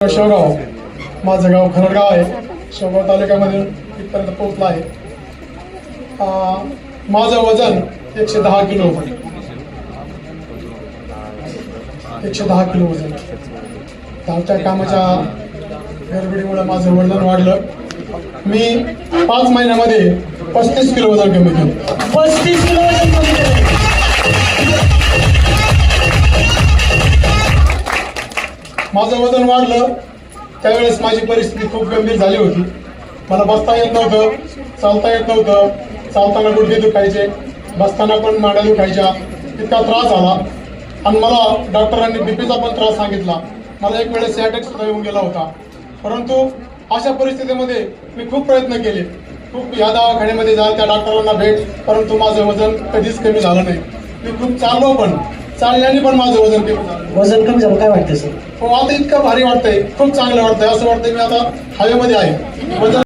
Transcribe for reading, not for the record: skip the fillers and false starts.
शेवगाव माझं गाव खरडगाव आहे. शेवगाव तालुक्यामधून इथपर्यंत पोहोचला आहे. माझं वजन 110 किलो 110 किलो वजन. आमच्या कामाच्या गडबडीमुळे माझं वजन वाढलं. मी 5 महिन्यामध्ये 35 किलो वजन कमी केलं. 35 किलो वजन कमी केलं. माझं वजन वाढलं त्यावेळेस माझी परिस्थिती खूप गंभीर झाली होती. मला बसता येत नव्हतं, चालता येत नव्हतं. चालताना गुडघे दुखायचे, बसताना पण मांड्या दुखायच्या. इतका त्रास झाला आणि मला डॉक्टरांनी बीपीचा पण त्रास सांगितला. मला एक वेळेस अटॅक सुद्धा येऊन गेला होता. परंतु अशा परिस्थितीमध्ये मी खूप प्रयत्न केले. खूप या दवाखान्यामध्ये जा, त्या डॉक्टरांना भेट, परंतु माझं वजन कधीच कमी झालं नाही. मी खूप चाललो पण चालण्याने पण माझं वजन कमी झालं. वजन कमी झालं काय वाटतं सर? हो, आता इतकं भारी वाटतंय, खूप चांगलं वाटतंय. असं वाटतंय मी आता हवेमध्ये आहे. वजन